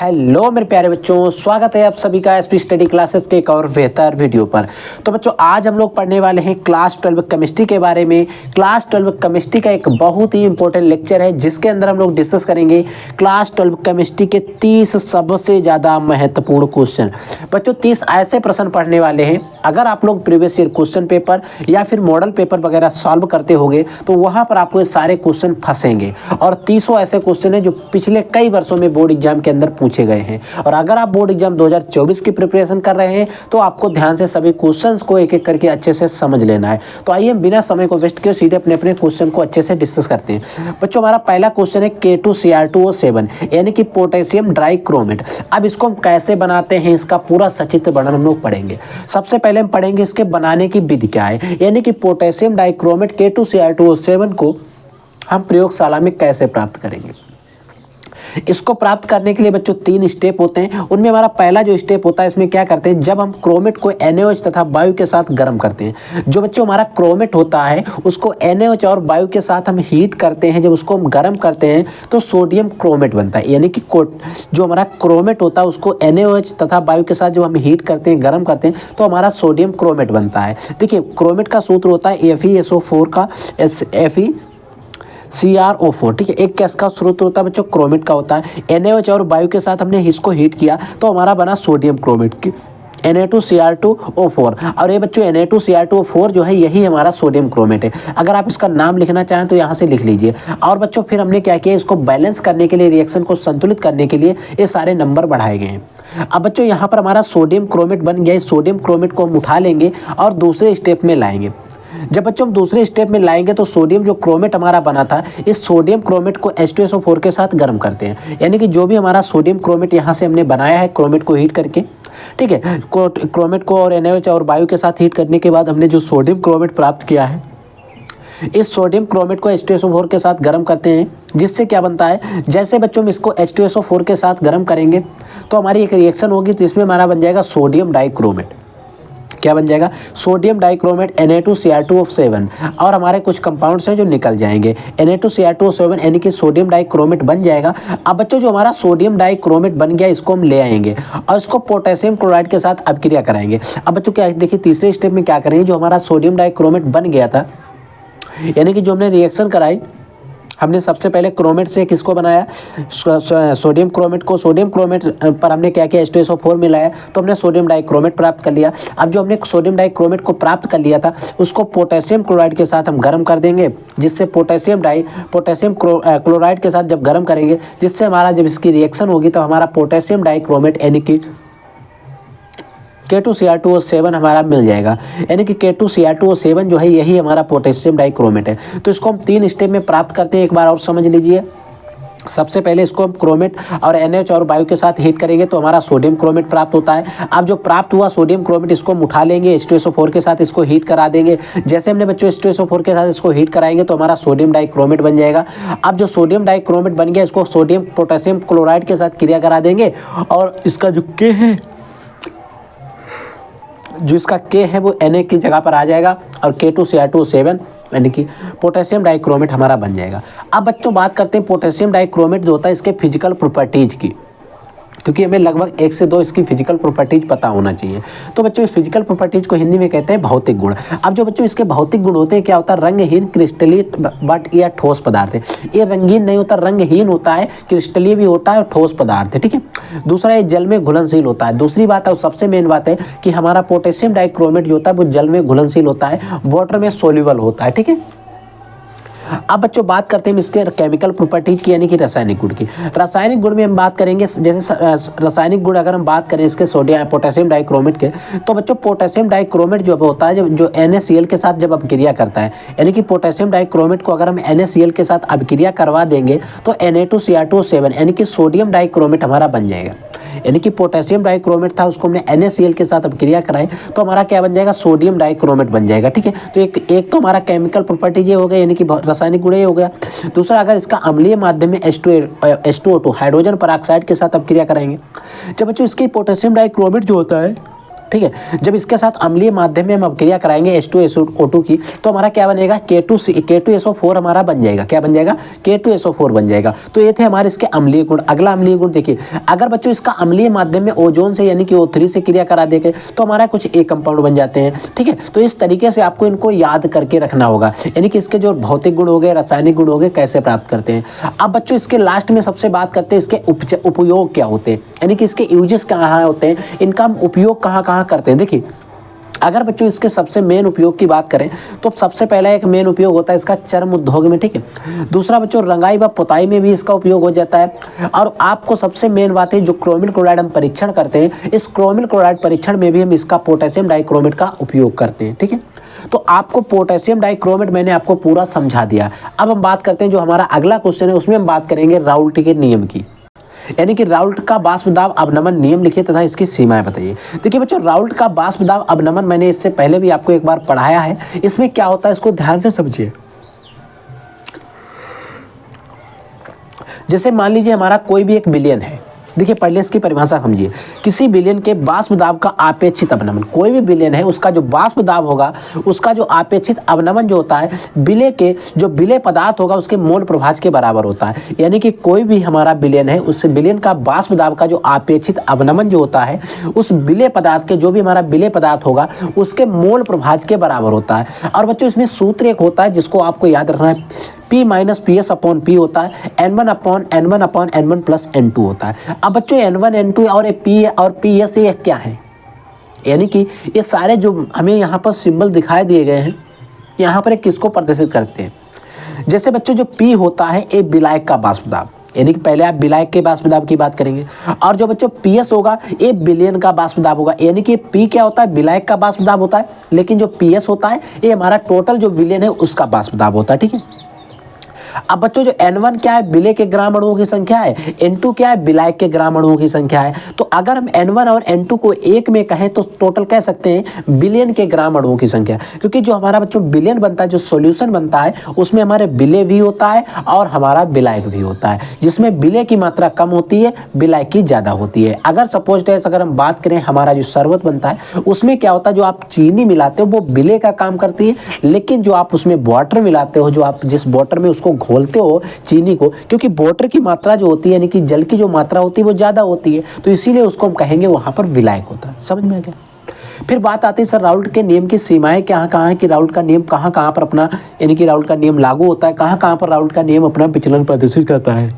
Hello मेरे प्यारे बच्चों, स्वागत है आप सभी का एसपी स्टडी क्लासेस के एक और बेहतर वीडियो पर। तो बच्चों आज हम लोग पढ़ने वाले हैं क्लास 12 केमिस्ट्री के बारे में। क्लास 12 केमिस्ट्री का एक बहुत ही इंपॉर्टेंट लेक्चर है जिसके अंदर हम लोग डिस्कस करेंगे क्लास 12 केमिस्ट्री के 30 सबसे ज़्यादा महत्वपूर्ण क्वेश्चन। बच्चों 30 ऐसे प्रश्न पढ़ने वाले हैं, अगर आप लोग प्रीवियस ईयर क्वेश्चन पेपर या फिर मॉडल पेपर वगैरह सॉल्व करते होंगे तो वहाँ पर आपको ये सारे क्वेश्चन फंसेंगे। और 30 ऐसे क्वेश्चन हैं जो पिछले कई वर्षों में बोर्ड एग्जाम के अंदर पूछे गए हैं। और अगर आप बोर्ड एग्जाम 2024 की प्रिपरेशन कर रहे हैं तो आपको ध्यान से सभी क्वेश्चंस को एक एक करके अच्छे से समझ लेना है। तो आइए हम बिना समय को वेस्ट किए सीधे अपने अपने क्वेश्चन को अच्छे से डिस्कस करते हैं। बच्चों हमारा पहला क्वेश्चन है K2Cr2O7 यानी कि पोटेशियम डाइक्रोमेट। अब इसको हम कैसे बनाते हैं, इसका पूरा सचित्र वर्णन हम लोग पढ़ेंगे। सबसे पहले हम पढ़ेंगे इसके बनाने की विधि क्या है, यानी कि पोटेशियम डाइक्रोमेट K2Cr2O7 को हम प्रयोगशाला में कैसे प्राप्त करेंगे। इसको प्राप्त करने के लिए बच्चों 3 स्टेप होते हैं। उनमें हमारा पहला जो स्टेप होता है, इसमें क्या करते हैं, जब हम क्रोमेट को NaOH तथा वायु के साथ गर्म करते हैं। जो बच्चों हमारा क्रोमेट होता है उसको NaOH और वायु के साथ हम हीट करते हैं। जब उसको हम गर्म करते हैं तो सोडियम क्रोमेट बनता है, यानी कि जो हमारा क्रोमेट होता है उसको NaOH तथा वायु के साथ जब हम हीट करते हैं, गर्म करते हैं तो हमारा सोडियम क्रोमेट बनता है। देखिए क्रोमेट का सूत्र होता है FeSO4 का FeCrO4, ठीक है। एक गैस का स्रोत होता है बच्चों क्रोमेट का होता है। NaOH और वायु के साथ हमने इसको हीट किया तो हमारा बना सोडियम क्रोमेट की Na2Cr2O4। और ये बच्चों Na2Cr2O4 जो है यही हमारा सोडियम क्रोमेट है। अगर आप इसका नाम लिखना चाहें तो यहाँ से लिख लीजिए। और बच्चों फिर हमने क्या किया, इसको बैलेंस करने के लिए, रिएक्शन को संतुलित करने के लिए ये सारे नंबर बढ़ाए गए हैं। अब बच्चों यहाँ पर हमारा सोडियम क्रोमेट बन गया। इस सोडियम क्रोमेट को हम उठा लेंगे और दूसरे स्टेप में लाएंगे। जब बच्चों हम दूसरे स्टेप में लाएंगे तो सोडियम जो क्रोमेट हमारा बना था, इस सोडियम क्रोमेट को H2SO4 के साथ गर्म करते हैं। यानी कि जो भी हमारा सोडियम क्रोमेट यहाँ से हमने बनाया है क्रोमेट को हीट करके, ठीक है, क्रोमेट को और NaOH और वायु के साथ हीट करने के बाद हमने जो सोडियम क्रोमेट प्राप्त किया है, इस सोडियम क्रोमेट को H2SO4 के साथ गर्म करते हैं। जिससे क्या बनता है, जैसे बच्चों हम इसको H2SO4 के साथ गर्म करेंगे तो हमारी एक रिएक्शन होगी जिसमें हमारा बन जाएगा सोडियम डाइक्रोमेट। क्या बन जाएगा, सोडियम डाइक्रोमेट Na2Cr2O7। और हमारे कुछ कंपाउंड्स हैं जो निकल जाएंगे। Na2Cr2O7 यानी कि सोडियम डाइक्रोमेट बन जाएगा। अब बच्चों जो हमारा सोडियम डाइक्रोमेट बन गया इसको हम ले आएंगे और इसको पोटेशियम क्लोराइड के साथ अभिक्रिया कराएंगे। अब बच्चों क्या देखिए तीसरे स्टेप में क्या करेंगे, जो हमारा सोडियम डाइक्रोमेट बन गया था, यानी कि जो हमने रिएक्शन कराई, हमने सबसे पहले क्रोमेट से किसको बनाया, सोडियम क्रोमेट को। सोडियम क्रोमेट पर हमने क्या किया, H2SO4 मिलाया तो हमने सोडियम डाइक्रोमेट प्राप्त कर लिया। अब जो हमने सोडियम डाइक्रोमेट को प्राप्त कर लिया था उसको पोटेशियम क्लोराइड के साथ हम गर्म कर देंगे, जिससे पोटेशियम क्लोराइड के साथ जब गर्म करेंगे, जिससे हमारा जब इसकी रिएक्शन होगी तो हमारा पोटेशियम डाइक्रोमेट यानी कि K2Cr2O7 हमारा मिल जाएगा। यानी कि K2Cr2O7 जो है यही हमारा पोटेशियम डाइक्रोमेट है। तो इसको हम 3 स्टेप में प्राप्त करते हैं, एक बार और समझ लीजिए। सबसे पहले इसको हम क्रोमेट और NaOH और वायु के साथ हीट करेंगे तो हमारा सोडियम क्रोमेट प्राप्त होता है। अब जो प्राप्त हुआ सोडियम क्रोमेट इसको हम उठा लेंगे, H2SO4 के साथ इसको हीट करा देंगे। जैसे हमने बच्चों H2SO4 के साथ इसको हीट कराएंगे तो हमारा सोडियम डाइक्रोमेट बन जाएगा। अब जो सोडियम डाइक्रोमेट बन गया इसको सोडियम पोटेशियम क्लोराइड के साथ क्रिया करा देंगे और इसका जो K है, जो इसका K है वो Na की जगह पर आ जाएगा और K2Cr2O7 यानी कि पोटेशियम डाइक्रोमेट हमारा बन जाएगा। अब बच्चों बात करते हैं पोटेशियम डाइक्रोमेट जो होता है इसके फिजिकल प्रॉपर्टीज की, क्योंकि हमें लगभग 1 से 2 इसकी फिजिकल प्रॉपर्टीज पता होना चाहिए। तो बच्चों इस फिजिकल प्रॉपर्टीज को हिंदी में कहते हैं भौतिक गुण। अब जो बच्चों इसके भौतिक गुण होते हैं, क्या होता है, रंगहीन, क्रिस्टलीय बट या ठोस पदार्थ है। ये रंगीन नहीं होता, रंगहीन होता है, क्रिस्टलीय भी होता है और ठोस पदार्थ है, ठीक है। दूसरा ये जल में घुलनशील होता है। दूसरी बात है, सबसे मेन बात है कि हमारा पोटेशियम डाइक्रोमेट जो होता है वो जल में घुलनशील होता है, वाटर में सोल्यूबल होता है, ठीक है। अब बच्चों बात करते हैं इसके केमिकल प्रॉपर्टीज की, यानी कि रासायनिक गुण की। रासायनिक गुण में हम बात करेंगे, जैसे रासायनिक गुण अगर हम बात करें इसके पोटेशियम डाइक्रोमेट के, तो बच्चों पोटेशियम डाइक्रोमेट जो होता है जो NaCl के साथ जब अभिक्रिया करता है, यानी कि पोटेशियम डाइक्रोमेट को अगर हम NaCl के साथ अभिक्रिया करवा देंगे तो Na2Cr2O7 यानी कि सोडियम डाइक्रोमेट हमारा बन जाएगा। यानी कि पोटेशियम डाइक्रोमेट था उसको हमने NaCl के साथ अभिक्रिया कराई तो हमारा क्या बन जाएगा, सोडियम डाइक्रोमेट बन जाएगा, ठीक है। तो एक तो हमारा केमिकल प्रॉपर्टीज ये हो गया, यानी कि रासायनिक गुण ये हो गया। दूसरा, अगर इसका अम्लीय माध्यम में H2O2 हाइड्रोजन परऑक्साइड के साथ अभिक्रिया कराएंगे, जब बच्चों इसकी पोटेशियम डाइक्रोमेट जो होता है ठीक है। जब इसके साथ अम्लीय माध्यम में हम अभिक्रिया कराएंगे H2SO2 की, तो हमारा क्या बनेगा, K2SO4 हमारा बन जाएगा। क्या बन जाएगा, K2SO4 बन जाएगा। तो ये थे हमारे इसके अम्लीय गुण। अगला अम्लीय गुण देखिए, अगर बच्चों इसका अम्लीय माध्यम में ओजोन से यानी कि O3 से क्रिया करा देंगे तो हमारा कुछ एक कंपाउंड बन जाते हैं, ठीक है। तो इस तरीके से आपको इनको याद करके रखना होगा, यानी कि इसके जो भौतिक गुण हो गए, रासायनिक गुण हो गए, कैसे प्राप्त करते हैं। अब बच्चों इसके लास्ट में सबसे बात करते हैं इसके उपयोग क्या होते हैं, यानी कि इसके यूजेस कहाँ होते हैं, इनका हम उपयोग कहाँ कहाँ करते हैं। देखिए, अगर बच्चों इसके सबसे मेन उपयोग की बात करें तो सबसे पहला एक मेन उपयोग होता है इसका चर्म उद्योग में, ठीक है। दूसरा बच्चों रंगाई व पुताई में भी इसका उपयोग हो जाता है। और आपको सबसे मेन बात है, जो क्रोमिल क्लोराइड हम परीक्षण करते हैं, इस क्रोमिल क्लोराइड परीक्षण में भी हम इसका पोटेशियम डाइक्रोमेट का उपयोग करते हैं, ठीक है। तो आपको पोटेशियम डाइक्रोमेट मैंने आपको पूरा समझा दिया। अब हम बात करते हैं जो हमारा अगला क्वेश्चन है, उसमें हम बात करेंगे राउल्ट के नियम की, यानी कि राउल्ट का वाष्प दाब अवनमन नियम लिखिए तथा इसकी सीमाएं बताइए। देखिए बच्चों, राउल्ट का वाष्प दाब अवनमन मैंने इससे पहले भी आपको एक बार पढ़ाया है। इसमें क्या होता है इसको ध्यान से समझिए। जैसे मान लीजिए हमारा कोई भी एक विलयन है, देखिए पहले इसकी परिभाषा समझिए। किसी विलयन के वाष्प दाब का आपेक्षित अवनमन, कोई भी विलयन है उसका जो वाष्प दाब होगा, उसका जो आपेक्षित अवनमन जो होता है, विलय के जो विलय पदार्थ होगा उसके मोल प्रभाज के बराबर होता है। यानी कि कोई भी हमारा विलयन है, उस विलयन का वाष्प दाब का जो आपेक्षित अवनमन जो होता है, उस विलय पदार्थ के जो भी हमारा विलय पदार्थ होगा उसके मोल प्रभाज के बराबर होता है। और बच्चों इसमें सूत्र एक होता है जिसको आपको याद रखना है, P minus P S upon P होता है, N1 upon N1 plus N2 होता है। अब बच्चों N1 N2 और P और PS ये क्या है, यानी कि ये सारे जो हमें यहाँ पर सिंबल दिखाई दिए गए हैं, यहाँ पर एक किसको प्रदर्शित करते हैं। जैसे बच्चों जो P होता है ये विलायक का वाष्प दाब, यानी कि पहले आप विलायक के वाष्प दाब की बात करेंगे। और जो बच्चों PS होगा ये विलयन का वाष्प दाब होगा, यानी कि P क्या होता है, विलायक का वाष्प दाब होता है, लेकिन जो PS होता है ये हमारा टोटल जो विलयन है उसका वाष्प दाब होता है, ठीक है। अब बच्चों जो N1 क्या है, विलय के ग्राम अणुओं की संख्या है, N2 क्या है, विलायक के ग्राम अणुओं की संख्या है। तो अगर हम N1 और N2 को एक में कहें तो टोटल कह सकते हैं विलयन के ग्राम अणुओं की संख्या, क्योंकि जो हमारा बच्चों विलयन बनता है, जो सॉल्यूशन बनता है, उसमें हमारे विलय भी होता है और हमारा विलायक भी होता है, जिसमें विलय की मात्रा कम होती है, विलायक की ज़्यादा होती है। अगर सपोज दैट अगर हम बात करें हमारा जो शरबत बनता है उसमें क्या होता है, जो आप चीनी मिलाते हो वो विलय का काम करती है, लेकिन जो आप उसमें वाटर मिलाते हो, जो आप जिस वाटर में उसको घोलते हो चीनी को, क्योंकि वाटर की मात्रा जो होती है यानी कि जल की जो मात्रा होती है वो ज़्यादा होती है, तो इसीलिए उसको हम कहेंगे वहाँ पर विलायक होता है। समझ में आ गया। फिर बात आती है सर राउल्ट के नियम की सीमाएं कहाँ कहाँ है, कि राउल्ट का नियम कहाँ कहाँ पर अपना यानी कि राउल्ट का नियम लागू होता है, कहाँ कहाँ पर राउल्ट का नियम अपना विचलन प्रदर्शित करता है,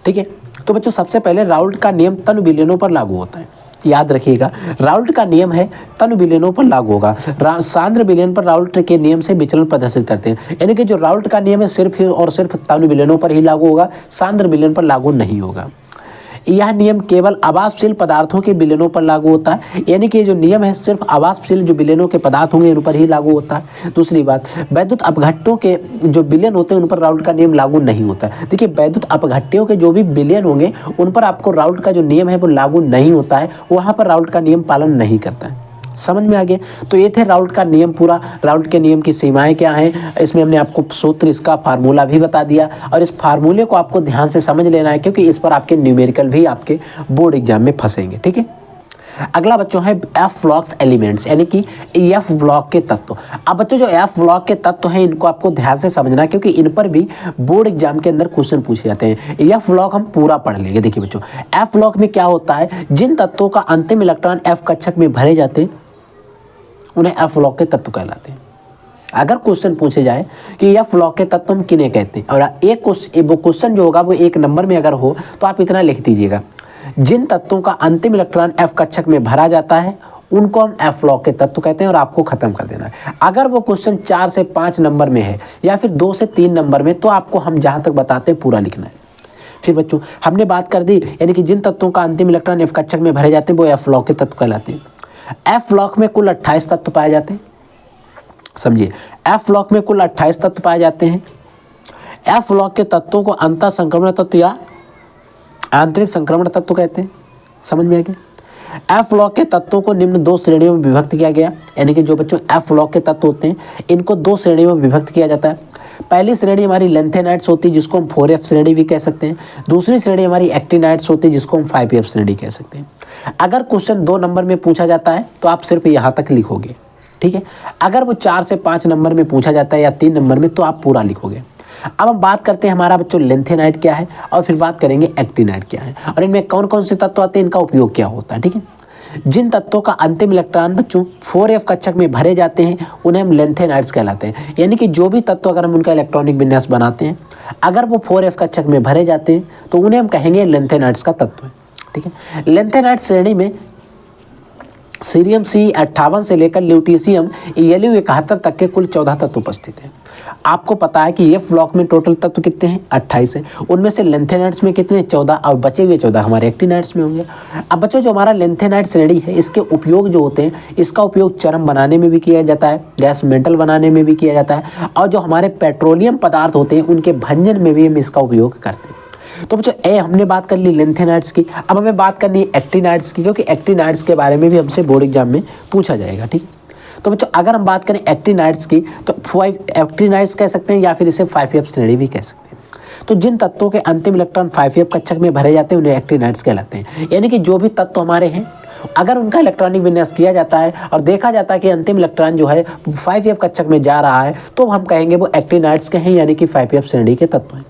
ठीक है। तो बच्चों सबसे पहले राउल्ट का नियम तन विलयनों पर लागू होता है, याद रखिएगा। राउल्ट का नियम है तन विलयनों पर लागू होगा, सांद्र विलयन पर राउल्ट के नियम से विचलन प्रदर्शित करते हैं, यानी कि जो राउल्ट का नियम है सिर्फ और सिर्फ तन विलयनों पर ही लागू होगा, सांद्र विलयन पर लागू नहीं होगा। यह नियम केवल आवासशील पदार्थों के विलयनों पर लागू होता है, यानी कि जो नियम है सिर्फ आवासशील जो विलयनों के पदार्थ होंगे उन पर ही लागू होता है। दूसरी बात, वैद्युत अपघट्टों के जो विलयन होते हैं उन पर राउल्ट का नियम लागू नहीं होता है। देखिए वैद्युत अपघट्यों के जो भी विलयन होंगे उन पर आपको राउल्ट का जो नियम है वो लागू नहीं होता है, वहाँ पर राउल्ट का नियम पालन नहीं करता है। समझ में आ गया। तो ये थे राउल्ट का नियम, पूरा राउल्ट के नियम की सीमाएं क्या हैं, इसमें हमने आपको सूत्र इसका फार्मूला भी बता दिया, और इस फार्मूले को आपको ध्यान से समझ लेना है क्योंकि इस पर आपके न्यूमेरिकल भी आपके बोर्ड एग्जाम में फंसेंगे, ठीक है। अगला बच्चों है एफ ब्लॉक्स एलिमेंट्स, यानी कि एफ ब्लॉक के तत्व। अब बच्चों जो एफ ब्लॉक के तत्व हैं इनको आपको ध्यान से समझना है क्योंकि इन पर भी बोर्ड एग्जाम के अंदर क्वेश्चन पूछे जाते हैं। एफ ब्लॉक हम पूरा पढ़ लेंगे। देखिए बच्चों एफ ब्लॉक में क्या होता है, जिन तत्वों का अंतिम इलेक्ट्रॉन एफ कक्षक में भरे जाते हैं उन्हें एफ ब्लॉक के तत्व कहलाते हैं। अगर क्वेश्चन पूछे जाए कि एफ ब्लॉक के तत्व हम किन्हें कहते हैं, और वो क्वेश्चन जो होगा वो एक नंबर में अगर हो तो आप इतना लिख दीजिएगा, जिन तत्वों का अंतिम इलेक्ट्रॉन एफ कक्षक में भरा जाता है उनको हम एफ ब्लॉक के तत्व कहते हैं, और आपको खत्म कर देना है। अगर वो क्वेश्चन 4 से 5 नंबर में है या फिर 2 से 3 नंबर में, तो आपको हम जहाँ तक बताते हैं पूरा लिखना है। फिर बच्चों हमने बात कर दी, यानी कि जिन तत्वों का अंतिम इलेक्ट्रॉन एफ कक्षक में भरे जाते हैं वो एफ ब्लॉक के तत्व कहलाते हैं। एफ ब्लॉक में कुल 28 तत्व पाए जाते हैं। समझिए एफ ब्लॉक में कुल 28 तत्व पाए जाते हैं। एफ ब्लॉक के तत्वों को अंतर संक्रमण तत्व या आंतरिक संक्रमण तत्व कहते हैं। समझ में आ गया। एफ ब्लॉक के तत्वों को निम्न 2 श्रेणियों में विभक्त किया गया, यानी कि जो बच्चों एफ ब्लॉक के तत्व होते हैं इनको 2 श्रेणियों में विभक्त किया जाता है। पहली श्रेणी हमारी लेंथेनाइड्स होती है जिसको हम 4F श्रेणी भी कह सकते हैं। दूसरी श्रेणी हमारी एक्टिनाइड्स होती है जिसको हम 5F श्रेणी कह सकते हैं। अगर क्वेश्चन 2 नंबर में पूछा जाता है तो आप सिर्फ यहाँ तक लिखोगे, ठीक है। अगर वो 4 से 5 नंबर में पूछा जाता है या 3 नंबर में तो आप पूरा लिखोगे। अब हम बात करते हैं हमारा बच्चों लेंथेनाइड क्या है और फिर बात करेंगे एक्टिनाइड क्या है और इनमें कौन कौन से तत्व आते हैं, इनका उपयोग क्या होता है, ठीक है। जिन तत्वों का अंतिम इलेक्ट्रॉन बच्चों 4F कक्षक में भरे जाते हैं उन्हें हम लेंथेनाइड्स कहलाते हैं। यानी कि जो भी तत्व अगर हम उनका इलेक्ट्रॉनिक विन्यास बनाते हैं अगर वो 4F कक्षक में भरे जाते हैं तो उन्हें हम कहेंगे लेंथेनाइड्स का तत्व है, ठीक है। लेंथेनाइड श्रेणी में सीरियम C58 से लेकर ल्यूटीशियम Lu71 तक के कुल 14 तत्व उपस्थित हैं। आपको पता है कि F ब्लॉक में टोटल तत्व कितने हैं, 28 हैं। उनमें से लेंथेनाइड्स में कितने, 14, और बचे हुए 14 हमारे एक्टिनाइड्स में होंगे। अब बच्चों जो हमारा लेंथेनाइड श्रेणी है इसके उपयोग जो होते हैं, इसका उपयोग चरम बनाने में भी किया जाता है, गैस मेटल बनाने में भी किया जाता है, और जो हमारे पेट्रोलियम पदार्थ होते हैं उनके भंजन में भी हम इसका उपयोग करते हैं। तो बच्चों हमने बात कर ली लेंथेनाइड्स की। अब हमें बात करनी है एक्टिनाइड्स की, क्योंकि एक्टिनाइड्स के बारे में भी हमसे बोर्ड एग्जाम में पूछा जाएगा, ठीक। तो बच्चों अगर हम बात करें एक्टिनाइड्स की तो 5 एक्टिनाइड्स कह सकते हैं या फिर इसे 5F श्रेणी भी कह सकते हैं। तो जिन तत्वों के अंतिम इलेक्ट्रॉन 5F कक्षक में भरे जाते हैं उन्हें एक्टिनाइड्स कहलाते हैं। यानी कि जो भी तत्व हमारे हैं अगर उनका इलेक्ट्रॉनिक विन्यास किया जाता है और देखा जाता है कि अंतिम इलेक्ट्रॉन जो है 5F कक्षक में जा रहा है तो हम कहेंगे वो एक्टिनाइड्स के हैं, यानी कि 5F श्रेणी के तत्व हैं,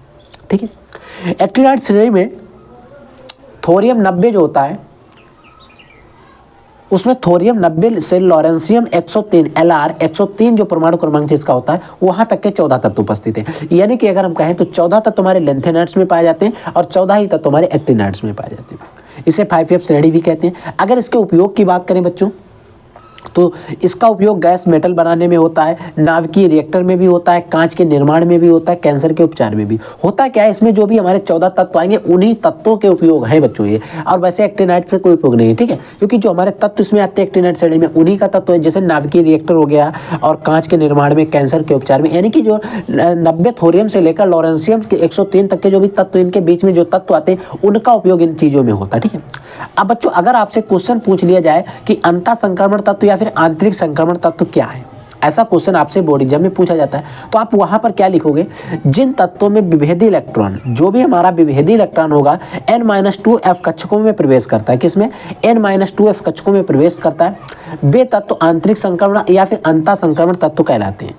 ठीक है। एक्टिनाइड श्रेणी में थोरियम 90 जो होता है उसमें थोरियम 90 से लॉरेंशियम 103 Lr 103 जो परमाणु क्रमांक जिसका होता है वहां तक के 14 तत्व उपस्थित हैं। यानी कि अगर हम कहें तो 14 तत्व हमारे लेंथेनाइड्स में पाए जाते हैं और 14 ही तत्व हमारे एक्टिनाइड्स में पाए जाते हैं। इसे 5F श्रेणी भी कहते हैं। अगर इसके उपयोग की बात करें बच्चों तो इसका उपयोग गैस मेटल बनाने में होता है, नाभिकीय रिएक्टर में भी होता है, कांच के निर्माण में भी होता है, कैंसर के उपचार में भी होता। क्या है इसमें जो भी हमारे 14 तत्व आएंगे उन्हीं तत्वों के उपयोग हैं बच्चों ये, और वैसे एक्टिनाइड से कोई उपयोग नहीं है, ठीक है। क्योंकि जो हमारे तत्व इसमें आते हैं एक्टिनाइड श्रेणी में उन्हीं का तत्व है, जैसे नाभिकीय रिएक्टर हो गया और कांच के निर्माण में, कैंसर के उपचार में। यानी कि जो 90 थोरियम से लेकर लॉरेंशियम के 103 तक के जो भी तत्व इनके बीच में जो तत्व आते हैं उनका उपयोग इन चीजों में होता है, ठीक है। अब बच्चों अगर आपसे क्वेश्चन पूछ लिया जाए कि अंतः संक्रमण तत्व या फिर आंतरिक संक्रमण तत्व क्या है, ऐसा क्वेश्चन आपसे बोर्ड एग्जाम में पूछा जाता है तो आप वहां पर क्या लिखोगे, जिन तत्वों में विभेदी इलेक्ट्रॉन, जो भी हमारा विभेदी इलेक्ट्रॉन होगा N-2F कक्षकों में प्रवेश करता है, किसमें, N-2F कक्षकों में प्रवेश करता है, वे तत्व आंतरिक संक्रमण या फिर अंतः संक्रमण तत्व कहलाते हैं।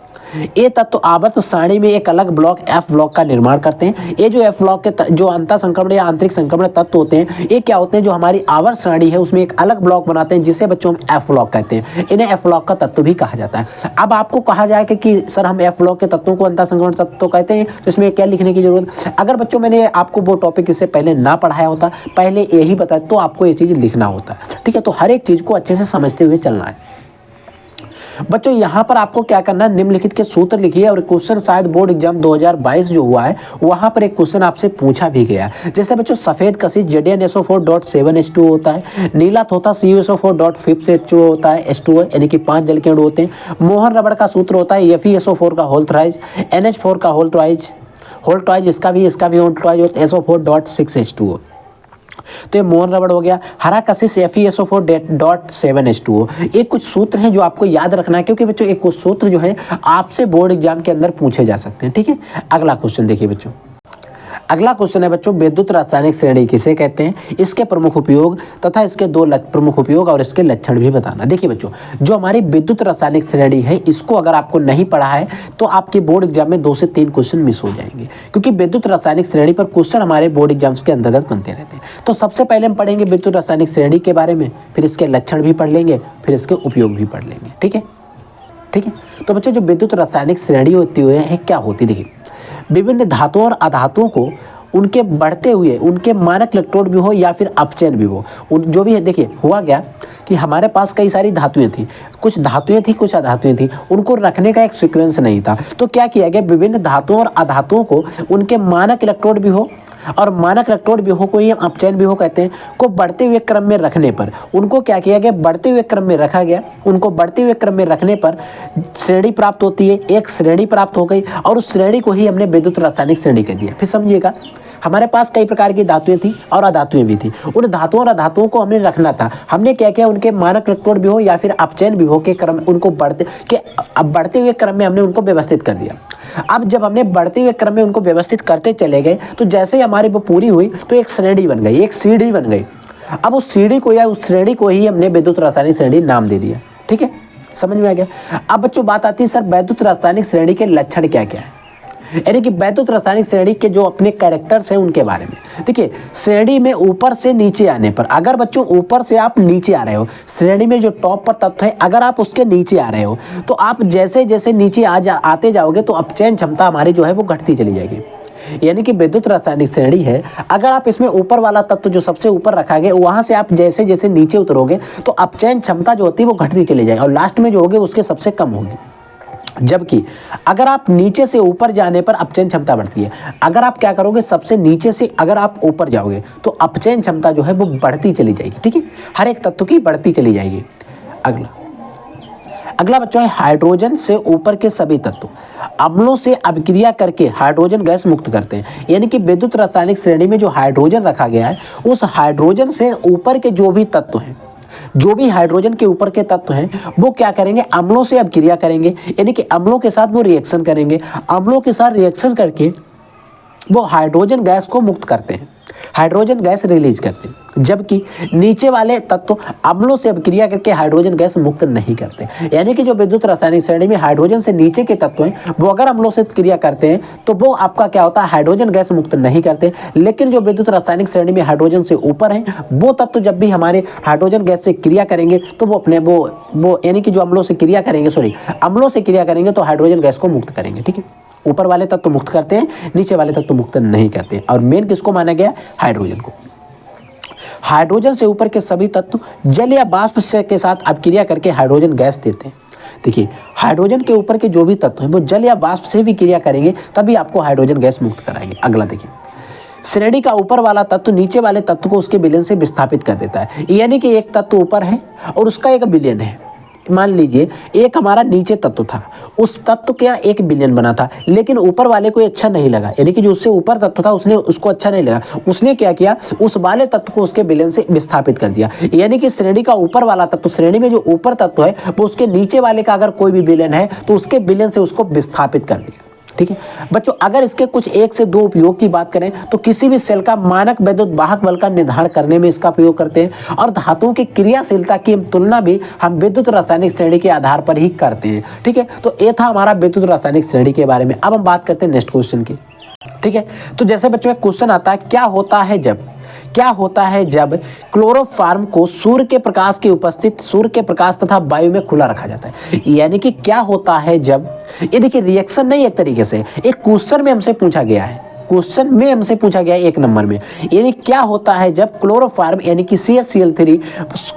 ये तत्व आवर्त सारणी में एक अलग ब्लॉक F ब्लॉक का निर्माण करते हैं। ये जो F ब्लॉक के जो अंतः संक्रमण या आंतरिक संक्रमण तत्व होते हैं ये क्या होते हैं, जो हमारी आवर्त सारणी है उसमें एक अलग ब्लॉक बनाते हैं जिसे बच्चों हम F ब्लॉक कहते हैं। इन्हें F ब्लॉक का तत्व भी कहा जाता है। अब आपको कहा जाए कि सर हम F ब्लॉक के तत्वों को अंतः संक्रमण तत्व कहते हैं तो इसमें क्या लिखने की जरूरत। अगर बच्चों मैंने आपको वो टॉपिक इससे पहले ना पढ़ाया होता, पहले यही बताया तो आपको ये चीज लिखना होता है, ठीक है। तो हर एक चीज को अच्छे से समझते हुए चलना है बच्चों। यहाँ पर आपको क्या करना है, निम्नलिखित के सूत्र लिखिए। और क्वेश्चन शायद बोर्ड एग्जाम 2022 जो हुआ है वहां पर एक क्वेश्चन आपसे पूछा भी गया। जैसे बच्चों सफेद कशिश ZnSO4.7H2 होता है, नीला तोता CuSO4.5H2 होता है, H2O यानी कि 5 जल के अणु होते हैं। मोहन रबड़ का सूत्र होता है FeSO4 का होल थ्राइज, NH4 का होल ट्वाइज, इसका भी होल ट्वाइज होता है SO4.6H2O। तो ये मोहन रबड़ हो गया। हरा कशिश FeSO4.7H2O। ये कुछ सूत्र हैं जो आपको याद रखना है, क्योंकि बच्चों एक कुछ सूत्र जो है आपसे बोर्ड एग्जाम के अंदर पूछे जा सकते हैं, ठीक है। अगला क्वेश्चन देखिए बच्चों, अगला क्वेश्चन है बच्चों विद्युत रासायनिक श्रेणी किसे कहते हैं, इसके प्रमुख उपयोग तथा इसके 2 प्रमुख उपयोग और इसके लक्षण भी बताना। देखिए बच्चों जो हमारी विद्युत रासायनिक श्रेणी है इसको अगर आपको नहीं पढ़ा है तो आपके बोर्ड एग्जाम में 2 से 3 क्वेश्चन मिस हो जाएंगे, क्योंकि विद्युत रासायनिक श्रेणी पर क्वेश्चन हमारे बोर्ड एग्जाम्स के अंतर्गत बनते रहते हैं। तो सबसे पहले हम पढ़ेंगे विद्युत रासायनिक श्रेणी के बारे में, फिर इसके लक्षण भी पढ़ लेंगे, फिर इसके उपयोग भी पढ़ लेंगे, ठीक है। तो बच्चों जो विद्युत रासायनिक श्रेणी होती है क्या होती है, देखिए विभिन्न धातुओं और अधातुओं को उनके बढ़ते हुए उनके मानक इलेक्ट्रोड भी हो या फिर अपचयन भी हो, जो भी है। देखिए हुआ क्या कि हमारे पास कई सारी धातुएं थी, कुछ धातुएं थी कुछ अधातुएं थी, उनको रखने का एक सीक्वेंस नहीं था। तो क्या किया गया, विभिन्न धातुओं और अधातुओं को उनके मानक इलेक्ट्रोड भी हो और मानक इलेक्ट्रोड विभव को ही अपचयन विभव कहते हैं, को बढ़ते हुए क्रम में रखने पर उनको क्या किया गया, बढ़ते हुए क्रम में रखा गया। उनको बढ़ते हुए क्रम में रखने पर श्रेणी प्राप्त होती है, एक श्रेणी प्राप्त हो गई और उस श्रेणी को ही हमने विद्युत रासायनिक श्रेणी कह दिया। फिर समझिएगा हमारे पास कई प्रकार की धातुएं थी और अधातुएं भी थी, उन धातुओं और अधातुओं को हमने रखना था। हमने क्या किया, उनके मानक इलेक्ट्रोड विभव या फिर अपचयन विभव के क्रम उनको बढ़ते हुए क्रम में हमने उनको व्यवस्थित कर दिया। अब जब हमने बढ़ते हुए क्रम में उनको व्यवस्थित करते चले गए तो जैसे ही हमारी वो पूरी हुई तो एक श्रेणी बन गई, एक सीढ़ी बन गई। अब उस सीढ़ी को या उस श्रेणी को ही हमने विद्युत रासायनिक श्रेणी नाम दे दिया। ठीक है, समझ में आ गया। अब बच्चों बात आती है सर वैद्युत रासायनिक श्रेणी के लक्षण क्या क्या है, यानी कि वैद्युत रासायनिक श्रेणी के जो अपने कैरेक्टर्स हैं उनके बारे में। देखिए श्रेणी में ऊपर से नीचे आने पर, अगर बच्चों ऊपर से आप नीचे आ रहे हो, श्रेणी में जो टॉप पर तत्व है अगर आप उसके नीचे आ रहे हो तो आप जैसे जैसे नीचे आते जाओगे तो अपचयन क्षमता हमारी जो है वो घटती चली जाएगी। यानी कि विद्युत रासायनिक श्रेणी है, अगर आप इसमें ऊपर वाला तत्व जो सबसे ऊपर रखा गया वहां से आप जैसे जैसे नीचे उतरोगे तो अपचयन क्षमता जो होती है वो घटती चली जाएगी और लास्ट में जो होगी उसके सबसे कम होगी। जबकि अगर आप नीचे से ऊपर जाने पर अपचयन क्षमता बढ़ती है। अगर आप क्या करोगे, सबसे नीचे से अगर आप ऊपर जाओगे तो अपचयन क्षमता जो है वो बढ़ती चली जाएगी। ठीक है, हर एक तत्व की बढ़ती चली जाएगी। अगला बच्चों है हाइड्रोजन से ऊपर के सभी तत्व अम्लों से अभिक्रिया करके हाइड्रोजन गैस मुक्त करते हैं। यानी कि विद्युत रासायनिक श्रेणी में जो हाइड्रोजन रखा गया है उस हाइड्रोजन से ऊपर के जो भी तत्व हैं, जो भी हाइड्रोजन के ऊपर के तत्व हैं वो क्या करेंगे, अम्लों से अभिक्रिया करेंगे। यानी कि अम्लों के साथ वो रिएक्शन करेंगे, अम्लों के साथ रिएक्शन करके वो हाइड्रोजन गैस को मुक्त करते हैं, हाइड्रोजन गैस रिलीज करते हैं। जबकि नीचे वाले तत्व अम्लों से अभिक्रिया करके हाइड्रोजन गैस मुक्त नहीं करते। यानी कि जो विद्युत रासायनिक श्रेणी में हाइड्रोजन से नीचे के तत्व हैं वो अगर अम्लों से क्रिया करते हैं तो वो आपका क्या होता है, हाइड्रोजन गैस मुक्त नहीं करते। लेकिन जो विद्युत रासायनिक श्रेणी में हाइड्रोजन से ऊपर है वो तत्व जब भी हमारे हाइड्रोजन गैस से क्रिया करेंगे तो वो अपने वो यानी कि जो अम्लों से क्रिया करेंगे, अम्लों से क्रिया करेंगे तो हाइड्रोजन गैस को मुक्त करेंगे। ठीक है, ऊपर वाले तत्व मुक्त करते हैं, नीचे वाले तत्व मुक्त नहीं करते हैं। और मेन किसको माना गया, हाइड्रोजन को। हाइड्रोजन से ऊपर के सभी तत्व जल या वाष्प के साथ अपक्रिया करके हाइड्रोजन गैस देते हैं। देखिए हाइड्रोजन के ऊपर के जो भी तत्व हैं वो जल या वाष्प से भी क्रिया करेंगे तभी आपको हाइड्रोजन गैस मुक्त कराएंगे। अगला देखिए, श्रेणी का ऊपर वाला तत्व नीचे वाले तत्व को उसके विलयन से विस्थापित कर देता है। यानी कि एक तत्व ऊपर है और उसका एक विलयन है। मान लीजिए एक हमारा नीचे तत्व था, उस तत्व का एक विलयन बना था, लेकिन ऊपर वाले को अच्छा नहीं लगा। यानी कि जो उससे ऊपर तत्व था उसने उसको अच्छा नहीं लगा, उसने क्या किया, उस वाले तत्व को उसके विलयन से विस्थापित कर दिया। यानी कि श्रेणी का ऊपर वाला तत्व, श्रेणी में जो ऊपर तत्व है वो उसके नीचे वाले का अगर कोई भी विलयन है तो उसके विलयन से उसको विस्थापित कर दिया। ठीक है बच्चों, अगर इसके कुछ 1 से 2 उपयोग की बात करें तो किसी भी सेल का मानक वैद्युत वाहक बल का निर्धारण करने में इसका प्रयोग करते हैं और धातुओं की क्रियाशीलता की तुलना भी हम विद्युत रासायनिक श्रेणी के आधार पर ही करते हैं। ठीक है, तो ये था हमारा विद्युत रासायनिक श्रेणी के बारे में। अब हम बात करते हैं नेक्स्ट क्वेश्चन की। ठीक है, तो जैसे बच्चों एक क्वेश्चन आता है, क्या होता है जब क्लोरोफॉर्म को सूर्य के प्रकाश की उपस्थित, सूर्य के प्रकाश तथा वायु में खुला रखा जाता है। यानी कि क्या होता है जब, ये देखिए रिएक्शन नहीं, एक तरीके से एक क्वेश्चन में हमसे पूछा गया है, क्वेश्चन में हमसे पूछा गया है 1 नंबर में। यानी क्या होता है जब क्लोरोफॉर्म यानी कि CaCl3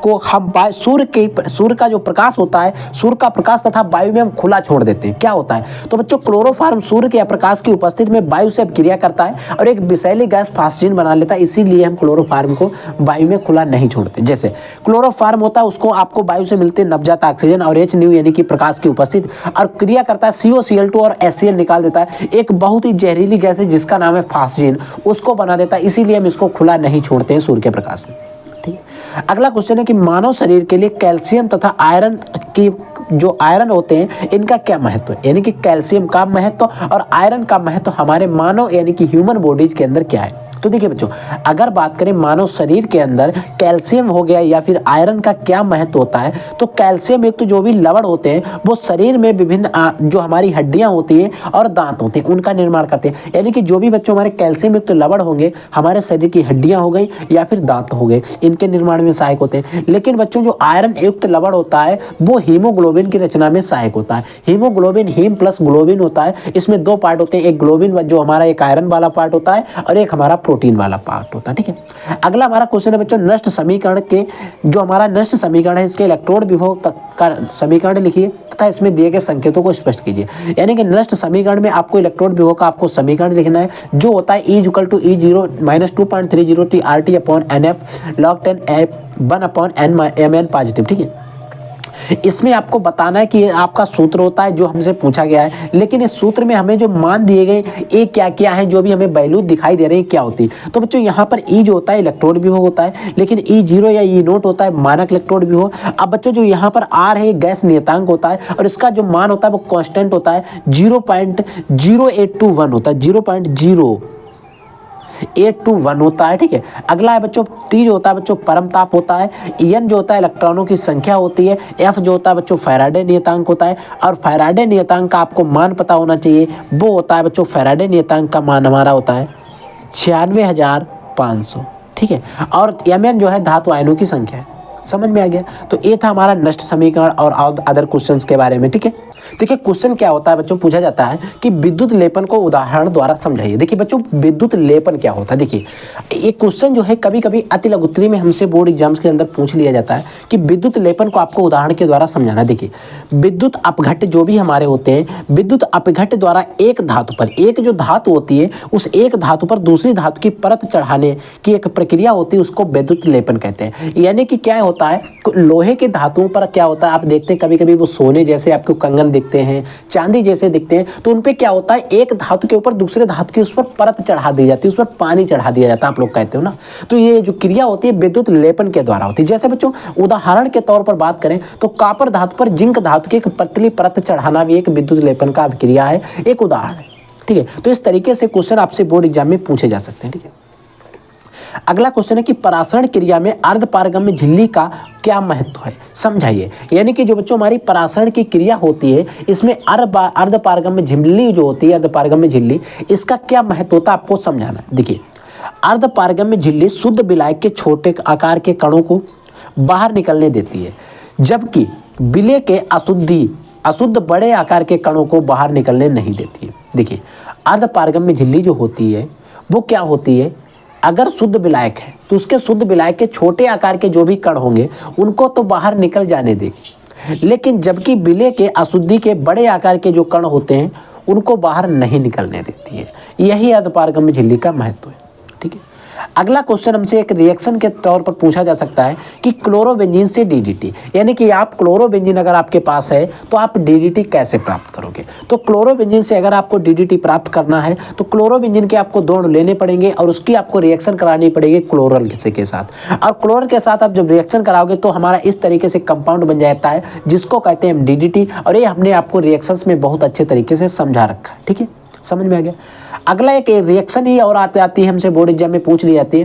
को हम सूर्य का जो प्रकाश होता है, सूर्य का प्रकाश तथा वायु में हम खुला छोड़ देते हैं, क्या होता है। तो बच्चों क्लोरोफॉर्म सूर्य के प्रकाश की उपस्थिति में वायु से क्रिया करता है और एक विषैली गैस फास्जिन बना लेता है। इसीलिए हम क्लोरोफॉर्म को वायु में खुला नहीं छोड़ते। जैसे क्लोरोफॉर्म होता है उसको आपको वायु से मिलते नवजात ऑक्सीजन और H यानी कि प्रकाश की उपस्थिति, और क्रिया करता है COCl2 और HCl निकाल देता है, एक बहुत ही जहरीली गैस है जिसका नाम है फास्जिन, उसको बना देता है। इसीलिए हम इसको खुला नहीं छोड़ते हैं सूर्य के प्रकाश में। ठीक है, अगला क्वेश्चन है कि मानव शरीर के लिए कैल्शियम तथा आयरन की, जो आयरन होते हैं इनका क्या महत्व है। यानी कि कैल्शियम का महत्व और आयरन का महत्व हमारे मानव यानी कि ह्यूमन बॉडीज के अंदर क्या है। तो देखिए बच्चों, अगर बात करें मानव शरीर के अंदर कैल्शियम हो गया या फिर आयरन का क्या महत्व होता है, तो कैल्शियम युक्त जो भी लवण होते हैं वो शरीर में विभिन्न जो हमारी हड्डियां होती हैं और दांत होते हैं उनका निर्माण करते हैं। यानी कि जो भी बच्चों हमारे कैल्शियम युक्त लवण होंगे, हमारे शरीर की हड्डियां हो गई या फिर दांत हो गए, इनके निर्माण में सहायक होते हैं। लेकिन बच्चों जो आयरन युक्त लवण होता है वो हीमोग्लोबिन की रचना में सहायक होता है। हीमोग्लोबिन, हीम प्लस ग्लोबिन होता है, इसमें 2 पार्ट होते हैं, एक ग्लोबिन जो हमारा एक आयरन वाला पार्ट होता है और एक हमारा प्रोटीन वाला पार्ट होता है। ठीक है, अगला हमारा क्वेश्चन है बच्चों नष्ट समीकरण के, जो हमारा नष्ट समीकरण है इसके इलेक्ट्रोड विभव तक का समीकरण लिखिए तथा इसमें दिए गए संकेतों को स्पष्ट कीजिए। यानी कि नष्ट समीकरण में आपको इलेक्ट्रोड विभव का आपको समीकरण लिखना है, जो होता है E = E0 - 2.30 T RT/NF log 10 1/n Mn positive. ठीक है, इसमें आपको बताना है कि ये आपका सूत्र होता है जो हमसे पूछा गया है, लेकिन इस सूत्र में हमें जो मान दिए गए ये क्या क्या है, जो भी हमें वैल्यू दिखाई दे रहे हैं क्या होती है। तो बच्चों यहाँ पर ई जो होता है इलेक्ट्रॉन विभव होता है, लेकिन ई0 या ई0 होता है मानक इलेक्ट्रॉन विभव। अब बच्चों जो यहाँ पर आर है गैस नियतांक होता है और इसका जो मान होता है वो कांस्टेंट होता है 0.0821 होता है, 0.0821 होता है। ठीक है, अगला है बच्चों टी जो होता है बच्चों परम ताप होता है, एन जो होता है इलेक्ट्रॉनों की संख्या होती है, एफ जो होता है बच्चों फैराडे नियतांक होता है। और फैराडे नियतांक का आपको मान पता होना चाहिए, वो होता है बच्चों फैराडे नियतांक का मान हमारा होता है 96,500। ठीक है, और एम जो है धातु आयनों की संख्या है। समझ में आ गया। तो ये था हमारा नष्ट समीकरण और अदर क्वेश्चंस के बारे में। ठीक है, देखिए क्वेश्चन क्या होता है बच्चों, पूछा जाता है कि विद्युत लेपन को उदाहरण द्वारा समझाइए। देखिए बच्चों विद्युत लेपन क्या होता है, देखिए ये क्वेश्चन जो है कभी कभी अति लघुत्तरी में हमसे बोर्ड एग्जाम्स के अंदर पूछ लिया जाता है कि विद्युत लेपन को आपको उदाहरण के द्वारा समझाना। देखिए विद्युत अपघट्ट जो भी हमारे होते हैं, विद्युत अपघट्ट द्वारा एक धातु पर, एक जो धातु होती है उस एक धातु पर दूसरी धातु की परत चढ़ाने की एक प्रक्रिया होती है, उसको विद्युत लेपन कहते हैं। यानी कि क्या होता है, लोहे के धातुओं पर क्या होता है, आप देखते हैं कभी कभी वो सोने जैसे आपको कंगन दिखते हैं, चांदी जैसे दिखते हैं, तो उन पे क्या होता है एक धातु के ऊपर दूसरे धातु की उस पर परत चढ़ा दी जाती है, उस पर पानी चढ़ा दिया जाता है, आप लोग कहते हो ना। तो ये जो क्रिया होती है विद्युत लेपन के द्वारा होती है। जैसे बच्चों उदाहरण के तौर पर बात करें तो कॉपर धातु पर जिंक धातु की एक पतली परत चढ़ाना भी एक विद्युत लेपन का क्रिया है, एक उदाहरण है। ठीक है, तो इस तरीके से क्वेश्चन आपसे बोर्ड एग्जाम में पूछे जा सकते हैं। ठीक है, अगला क्वेश्चन है कि परासरण क्रिया में अर्धपारगम्य झिल्ली का क्या महत्व है, समझाइए। यानी कि जो बच्चों हमारी परासरण की क्रिया होती है इसमें अर्धपारगम्य झिल्ली जो होती है, अर्धपारगम्य झिल्ली, इसका क्या महत्व होता है आपको समझाना है। देखिए अर्धपारगम्य झिल्ली शुद्ध विलायक के छोटे आकार के कणों को बाहर निकलने देती है, जबकि विलय के अशुद्ध बड़े आकार के कणों को बाहर निकलने नहीं देती है। देखिए अर्धपारगम्य झिल्ली जो होती है वो क्या होती है, अगर शुद्ध विलायक है तो उसके शुद्ध विलायक के छोटे आकार के जो भी कण होंगे उनको तो बाहर निकल जाने देगी, लेकिन जबकि विलय के अशुद्धि के बड़े आकार के जो कण होते हैं उनको बाहर नहीं निकलने देती है। यही अर्धपारगम्य झिल्ली का महत्व है। ठीक है, अगला क्वेश्चन हमसे एक रिएक्शन के तौर पर पूछा जा सकता है कि क्लोरोबेंजीन से डीडीटी, यानी कि आप क्लोरोबेंजीन अगर आपके पास है तो आप डीडीटी कैसे प्राप्त करोगे। तो क्लोरोबेंजीन से अगर आपको डीडीटी प्राप्त करना है तो क्लोरोबेंजीन के आपको दो अणु लेने पड़ेंगे और उसकी आपको रिएक्शन करानी पड़ेगी क्लोरल के साथ, और क्लोरल के साथ आप जब रिएक्शन कराओगे तो हमारा इस तरीके से कंपाउंड बन जाता है जिसको कहते हैं डीडीटी, और ये हमने आपको रिएक्शंस में बहुत अच्छे तरीके से समझा रखा है। ठीक है, समझ में आ गया। अगला एक रिएक्शन ही और आती है हमसे बोर्ड एग्जाम में पूछ ली जाती है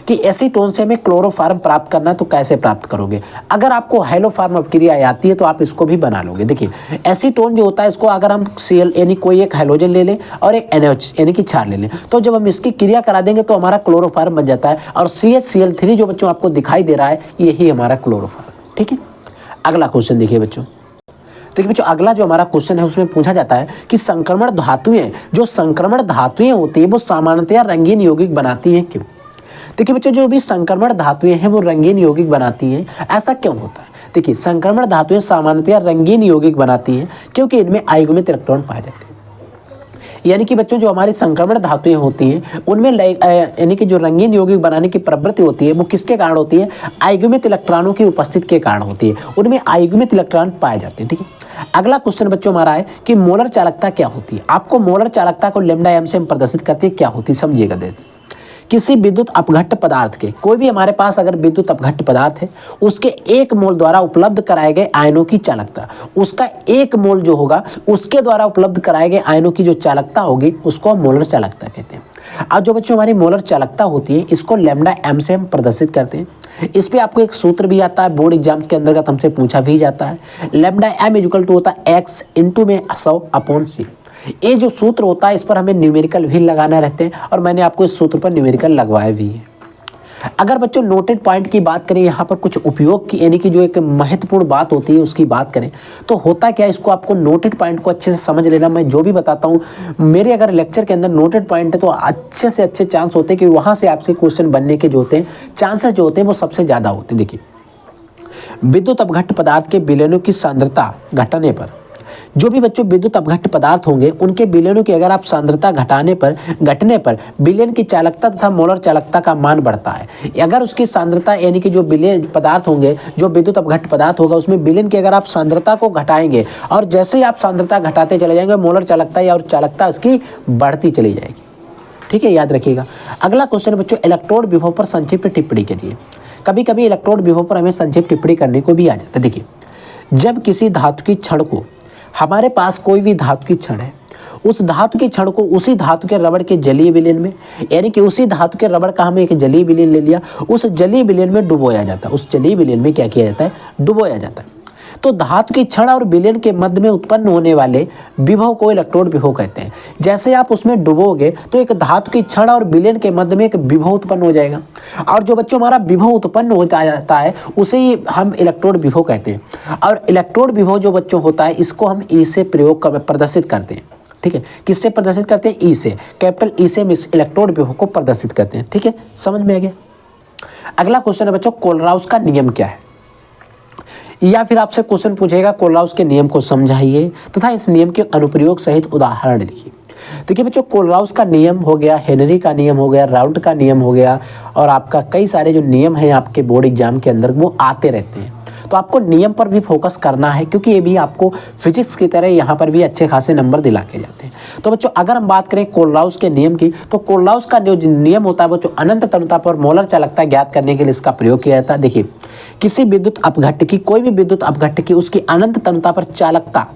कि एसीटोन से हमें क्लोरोफॉर्म प्राप्त करना तो कैसे प्राप्त करोगे। अगर आपको हेलोफॉर्म अभिक्रिया आती है तो आप इसको भी बना लोगे। देखिए एसीटोन जो होता है इसको अगर हम Cl यानी कोई एक हाइड्रोजन ले लें और एक NH यानी कि क्षार ले लें, तो जब हम इसकी क्रिया करा देंगे तो हमारा क्लोरोफॉर्म बन जाता है, और CHCl3 जो बच्चों आपको दिखाई दे रहा है यही हमारा क्लोरोफॉर्म। ठीक है, अगला क्वेश्चन देखिए बच्चों। देखिए बच्चों अगला जो हमारा क्वेश्चन है उसमें पूछा जाता है कि संक्रमण धातुएं होती है वो सामान्यतया रंगीन यौगिक बनाती हैं, क्यों। देखिए बच्चों जो भी संक्रमण धातुएं हैं वो रंगीन यौगिक बनाती हैं, ऐसा क्यों होता है। देखिए संक्रमण धातुएं सामान्यतया रंगीन यौगिक बनाती हैं क्योंकि इनमें आयुग्मित इलेक्ट्रॉन पाए जाते हैं। यानी कि बच्चों जो हमारी संक्रमण धातुएं होती हैं उनमें यानी कि जो रंगीन यौगिक बनाने की प्रवृत्ति होती है वो किसके कारण होती है, आयुग्मित इलेक्ट्रॉनों की उपस्थिति के कारण होती है, उनमें आयुग्मित इलेक्ट्रॉन पाए जाते हैं। ठीक है, अगला क्वेश्चन बच्चों हमारा है कि मोलर चालकता क्या होती है। आपको मोलर चालकता को लैम्डा m से हम प्रदर्शित करते हैं, क्या होती है समझिएगा। किसी विद्युत अपघट्ट पदार्थ के, कोई भी हमारे पास अगर विद्युत अपघट्ट पदार्थ है उसके 1 मोल द्वारा उपलब्ध कराए गए आयनों की चालकता, उसका 1 मोल जो होगा उसके द्वारा उपलब्ध कराए गए आयनों की जो चालकता होगी उसको हम मोलर चालकता कहते हैं। अब जो बच्चों हमारी मोलर चालकता होती है इसको लैम्डा m से हम प्रदर्शित करते हैं। इस पे आपको एक सूत्र भी आता है, बोर्ड एग्जाम्स के अंतर्गत हमसे पूछा भी जाता है। लैम्डा m इक्वल टू होता है x इंटू में 100/c। ये जो सूत्र होता है इस पर हमें न्यूमेरिकल भी लगाना रहते हैं, और मैंने आपको इस सूत्र पर न्यूमेरिकल लगवाए भी है। अगर बच्चों नोटेड पॉइंट की बात करें, यहाँ पर कुछ उपयोग की यानी कि जो एक महत्वपूर्ण बात होती है उसकी बात करें तो होता क्या है, इसको आपको नोटेड पॉइंट को अच्छे से समझ लेना। मैं जो भी बताता हूँ मेरे अगर लेक्चर के अंदर नोटेड पॉइंट है तो अच्छे से अच्छे चांस होते हैं कि वहाँ से आपसे क्वेश्चन बनने के जो होते हैं चांसेस जो होते हैं वो सबसे ज़्यादा होते हैं। देखिए विद्युत अपघट्ट पदार्थ के विलयनों की सांद्रता घटने पर जो भी बच्चों विद्युत अपघट्य पदार्थ होंगे उनके विलयनों की अगर आप सांद्रता घटने पर विलयन की चालकता तथा मोलर चालकता का मान बढ़ता है। अगर उसकी सांद्रता यानी कि जो विलयन पदार्थ होंगे, जो विद्युत अपघट्य पदार्थ होगा, उसमें विलयन की अगर आप सांद्रता को घटाएंगे और जैसे ही आप सांद्रता घटाते चले जाएंगे मोलर चालकता या और चालकता इसकी बढ़ती चली जाएगी। ठीक है, याद रखिएगा। अगला क्वेश्चन बच्चों इलेक्ट्रोड विभव पर संक्षिप्त टिप्पणी के लिए। कभी कभी इलेक्ट्रोड विभव पर हमें संक्षिप्त टिप्पणी करने को भी आ जाता है। देखिए, जब किसी धातु की छड़ को, हमारे पास कोई भी धातु की छड़ है, उस धातु की छड़ को उसी धातु के रबड़ के जलीय विलयन में, यानी कि उसी धातु के रबड़ का हमें एक जलीय विलयन ले लिया, उस जलीय विलयन में डुबोया जाता है। उस जलीय विलयन में क्या किया जाता है? डुबोया जाता है। तो धातु की छड़ और विलयन के मध्य में उत्पन्न होने वाले विभव को इलेक्ट्रोड विभव कहते हैं। जैसे आप उसमें डुबोगे तो एक धातु की छड़ और विलयन के मध्य में एक विभव उत्पन्न हो जाएगा, और जो बच्चों हमारा विभव उत्पन्न हो जाता है उसे ही हम इलेक्ट्रोड विभव कहते हैं। और इलेक्ट्रोड विभव जो बच्चों होता है इसको हम ई से प्रदर्शित करते हैं। ठीक है, किससे प्रदर्शित करते हैं? ई से, कैपिटल ई से इलेक्ट्रोड विभव को प्रदर्शित करते हैं। ठीक है, समझ में आ गया। अगला क्वेश्चन है बच्चों कोलराउस का नियम क्या है, या फिर आपसे क्वेश्चन पूछेगा कोलराउस के नियम को समझाइए तथा इस नियम के अनुप्रयोग सहित उदाहरण लिखिए। देखिए बच्चों, कोलराउस का नियम हो गया, हेनरी का नियम हो गया, राउल्ट का नियम हो गया, और आपका कई सारे जो नियम हैं आपके बोर्ड एग्जाम के अंदर वो आते रहते हैं। तो आपको नियम पर भी फोकस करना है, क्योंकि ये भी आपको फिजिक्स की तरह यहाँ पर भी अच्छे खासे नंबर दिला के जाते हैं। तो बच्चों अगर हम बात करें कोलराउस के नियम की, तो कोलराउस का जो नियम होता है बच्चों अनंत तनुता पर मोलर चालकता ज्ञात करने के लिए इसका प्रयोग किया जाता है। देखिए, किसी विद्युत अपघट्य की, कोई भी विद्युत अपघट्य की उसकी अनंत तनुता पर चालकता,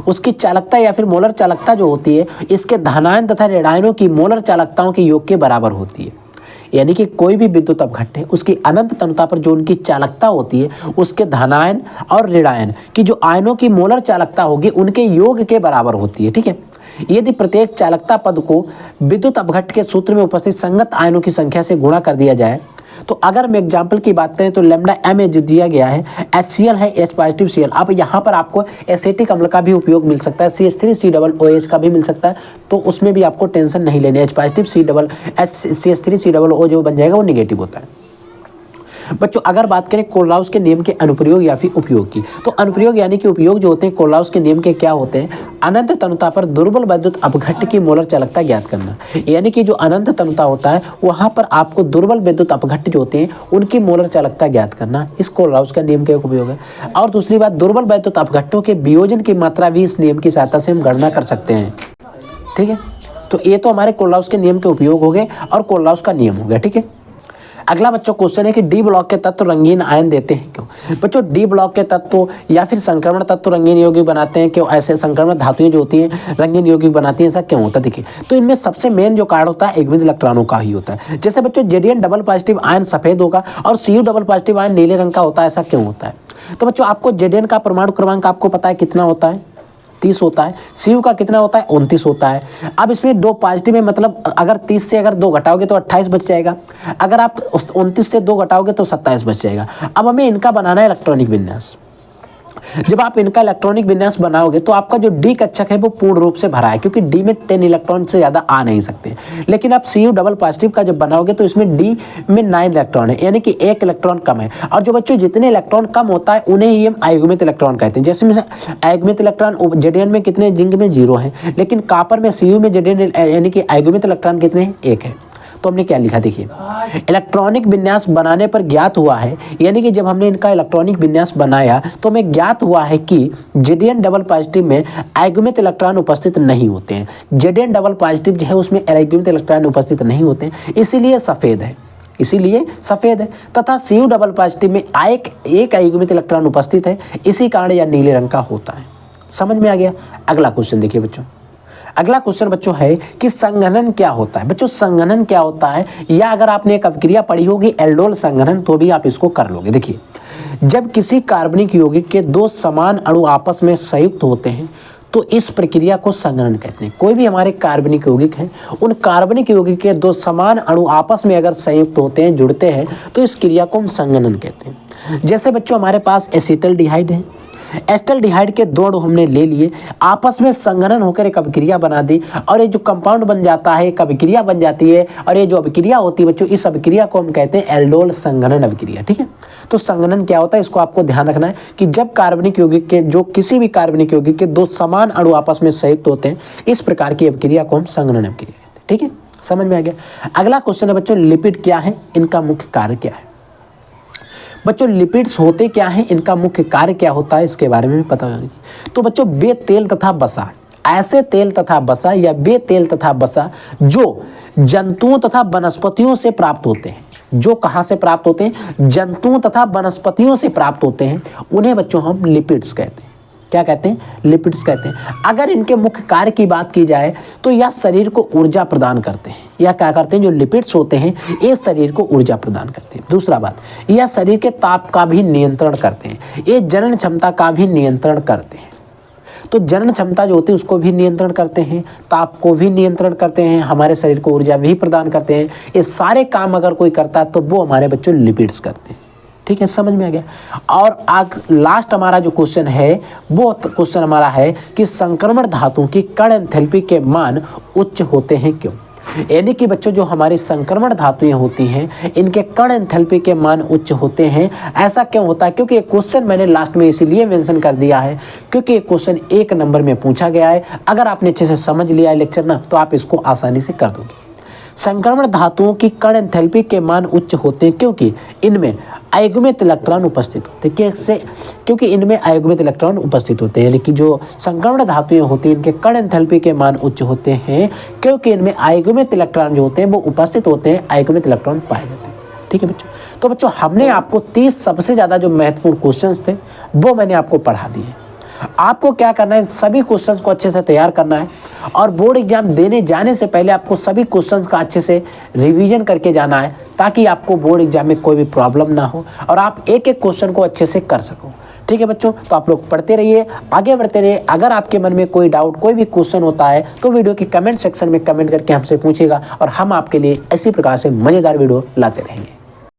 उसकी चालकता या फिर मोलर चालकता जो होती है इसके धनायन तथा ऋणायनों की मोलर चालकताओं के योग के बराबर होती है। यानी कि कोई भी विद्युत अपघट्य उसकी अनंत तनुता पर जो उनकी चालकता होती है उसके धनायन और ऋणायन की जो आयनों की मोलर चालकता होगी उनके योग के बराबर होती है। ठीक है, यदि प्रत्येक चालकता पद को विद्युत अपघट्य के सूत्र में उपस्थित संगत आयनों की संख्या से गुणा कर दिया जाए, तो अगर हम एग्जाम्पल की बात करें तो लैम्डा एम जो दिया गया है HCl है H पॉजिटिव Cl। अब यहाँ पर आपको एसिटिक अम्ल का भी उपयोग मिल सकता है, CH3COOH का भी मिल सकता है, तो उसमें भी आपको टेंशन नहीं लेनी। H पॉजिटिव CH3COO जो बन जाएगा वो निगेटिव होता है। बच्चों अगर बात करें कोलराउस के नियम के अनुप्रयोग या फिर उपयोग की, तो अनुप्रयोग यानी कि उपयोग जो होते हैं कोलराउस के नियम के क्या होते हैं? अनंत तनुता पर दुर्बल विद्युत अपघट्य की मोलर चालकता ज्ञात करना। यानी कि जो अनंत तनुता होता है वहां पर आपको दुर्बल विद्युत अपघट्य जो होते हैं उनकी मोलर चालकता ज्ञात करना, इस कोलराउस का नियम का उपयोग है। और दूसरी बात, दुर्बल विद्युत अपघट्यों के वियोजन की मात्रा भी इस नियम की सहायता से हम गणना कर सकते हैं। ठीक है, तो ये तो हमारे कोलराउस के नियम के उपयोग हो गए और कोलराउस का नियम हो गया। ठीक है, अगला बच्चों क्वेश्चन है कि डी ब्लॉक के तत्व रंगीन आयन देते हैं क्यों? बच्चों डी ब्लॉक के तत्व या फिर संक्रमण तत्व रंगीन यौगिक बनाते हैं क्यों? ऐसे संक्रमण धातुएं जो होती हैं रंगीन यौगिक बनाती हैं, ऐसा क्यों होता है? देखिए, तो इनमें सबसे मेन जो कारण होता है युग्मित इलेक्ट्रॉनों का ही होता है। जैसे बच्चों जेडीएन डबल पॉजिटिव आयन सफेद होगा और Cu डबल पॉजिटिव आयन नीले रंग का होता है, ऐसा क्यों होता है? तो बच्चों आपको जेडीएन का परमाणु क्रमांक आपको पता है कितना होता है? 30 होता है। Cu का कितना होता है? 29 होता है। अब इसमें 2 पॉजिटिव है, मतलब अगर 30 से अगर 2 घटाओगे तो 28 बच जाएगा, अगर आप 29 से 2 घटाओगे तो 27 बच जाएगा। अब हमें इनका बनाना है इलेक्ट्रॉनिक विन्यास। जब आप इनका इलेक्ट्रॉनिक विन्यास बनाओगे तो आपका जो डी कक्षक है वो पूर्ण रूप से भरा है, क्योंकि डी में 10 इलेक्ट्रॉन से ज़्यादा आ नहीं सकते। लेकिन आप Cu डबल पॉजिटिव का जब बनाओगे तो इसमें डी में 9 इलेक्ट्रॉन है, यानी कि 1 इलेक्ट्रॉन कम है। और जो बच्चों जितने इलेक्ट्रॉन कम होता है उन्हें ही हम अयुग्मित इलेक्ट्रॉन कहते हैं। जैसे में अयुग्मित इलेक्ट्रॉन जेडीएन में कितने, जिंक में 0 है, लेकिन कॉपर में Cu में जेडीएन यानी कि अयुग्मित इलेक्ट्रॉन कितने हैं? 1 है। तो हमने क्या लिखा? देखिए, इलेक्ट्रॉनिक विन्यास बनाने पर ज्ञात हुआ है, यानी कि जब हमने इनका इलेक्ट्रॉनिक विन्यास बनाया तो हमें ज्ञात हुआ है कि जेडीएन डबल पॉजिटिव में अयुग्मित इलेक्ट्रॉन उपस्थित नहीं होते हैं। जेडीएन डबल पॉजिटिव जो है उसमें अयुग्मित इलेक्ट्रॉन उपस्थित नहीं होते हैं, इसीलिए सफ़ेद है, इसीलिए सफ़ेद है। तथा Cu डबल पॉजिटिव में एक अयुग्मित इलेक्ट्रॉन उपस्थित है, इसी कारण यह नीले रंग का होता है। समझ में आ गया? अगला क्वेश्चन देखिए बच्चों। अगला क्वेश्चन बच्चों है कि संघनन क्या होता है? बच्चों संघनन क्या होता है, या अगर आपने एक अवक्रिया पढ़ी होगी एल्डोल संघनन तो भी आप इसको कर लोगे। देखिए, जब किसी कार्बनिक यौगिक के 2 समान अणु आपस में संयुक्त होते हैं तो इस प्रक्रिया को संघनन कहते हैं। कोई भी हमारे कार्बनिक यौगिक हैं, उन कार्बनिक यौगिक के 2 समान अणु आपस में अगर संयुक्त होते हैं, जुड़ते हैं, तो इस क्रिया को हम संघनन कहते हैं। जैसे बच्चों हमारे पास एसिटल्डिहाइड है, एस्टल्डिहाइड के 2 अणु हमने ले लिए, आपस में संघनन होकर एक अभिक्रिया बना दी और ये जो कंपाउंड बन जाता है एक अभिक्रिया बन जाती है। और ये जो अभिक्रिया होती है बच्चों, इस अभिक्रिया को हम कहते हैं एल्डोल संघनन अभिक्रिया। ठीक है, तो संघनन क्या होता है इसको आपको ध्यान रखना है कि जब कार्बनिक यौगिक के जो किसी भी कार्बनिक यौगिक के 2 समान अणु आपस में संयुक्त होते हैं, इस प्रकार की अभिक्रिया को हम संघनन अभिक्रिया कहते हैं। ठीक है, समझ में आ गया। अगला क्वेश्चन है बच्चों, लिपिड क्या है, इनका मुख्य कार्य क्या है। बच्चों लिपिड्स होते क्या हैं, इनका मुख्य कार्य क्या होता है, इसके बारे में भी पता होना चाहिए। तो बच्चों वे तेल तथा वसा, ऐसे तेल तथा वसा या वे तेल तथा वसा जो जंतुओं तथा वनस्पतियों से प्राप्त होते हैं, जो कहाँ से प्राप्त होते हैं, जंतुओं तथा वनस्पतियों से प्राप्त होते हैं, उन्हें बच्चों हम लिपिड्स कहते हैं। क्या कहते हैं, लिपिड्स कहते हैं। अगर इनके मुख्य कार्य की बात की जाए तो यह शरीर को ऊर्जा प्रदान करते हैं। या क्या करते हैं, जो लिपिड्स होते हैं ये शरीर को ऊर्जा प्रदान करते हैं। दूसरा बात, यह शरीर के ताप का भी नियंत्रण करते हैं, ये जनन क्षमता का भी नियंत्रण करते हैं। तो जनन क्षमता जो होती है उसको भी नियंत्रण करते हैं, ताप को भी नियंत्रण करते हैं, हमारे शरीर को ऊर्जा भी प्रदान करते हैं। ये सारे काम अगर कोई करता है तो वो हमारे बच्चों लिपिड्स करते हैं। ठीक है, समझ में आ गया। और आज लास्ट हमारा जो क्वेश्चन है वो क्वेश्चन हमारा है कि संक्रमण धातुओं की कण एंथैल्पी के मान उच्च होते हैं क्यों। यानी कि बच्चों जो हमारी संक्रमण धातुएं होती हैं इनके कण एंथैल्पी के मान उच्च होते हैं। ऐसा क्यों होता है, क्योंकि ये क्वेश्चन मैंने लास्ट में इसीलिए मेंशन कर दिया है क्योंकि ये क्वेश्चन 1 नंबर में पूछा गया है। अगर आपने अच्छे से समझ लिया है लेक्चर ना तो आप इसको आसानी से कर दोगे। संक्रमण धातुओं की कण एंथैल्पी के मान उच्च होते हैं क्योंकि इनमें अयुग्मित इलेक्ट्रॉन उपस्थित होते हैं। कैसे, क्योंकि इनमें अयुग्मित इलेक्ट्रॉन उपस्थित होते हैं। यानी कि जो संक्रमण धातुएं होती हैं इनके कण एंथैल्पी के मान उच्च होते हैं क्योंकि इनमें अयुग्मित इलेक्ट्रॉन जो होते हैं वो उपस्थित होते हैं, अयुग्मित इलेक्ट्रॉन पाए जाते हैं। ठीक है बच्चों, तो बच्चों हमने आपको 30 सबसे ज़्यादा जो महत्वपूर्ण क्वेश्चंस थे वो मैंने आपको पढ़ा दिए। आपको क्या करना है, सभी क्वेश्चंस को अच्छे से तैयार करना है और बोर्ड एग्जाम देने जाने से पहले आपको सभी क्वेश्चंस का अच्छे से रिवीजन करके जाना है ताकि आपको बोर्ड एग्जाम में कोई भी प्रॉब्लम ना हो और आप एक एक क्वेश्चन को अच्छे से कर सको। ठीक है बच्चों, तो आप लोग पढ़ते रहिए, आगे बढ़ते रहिए। अगर आपके मन में कोई डाउट, कोई भी क्वेश्चन होता है तो वीडियो के कमेंट सेक्शन में कमेंट करके हमसे पूछिएगा और हम आपके लिए इसी प्रकार से मज़ेदार वीडियो लाते रहेंगे।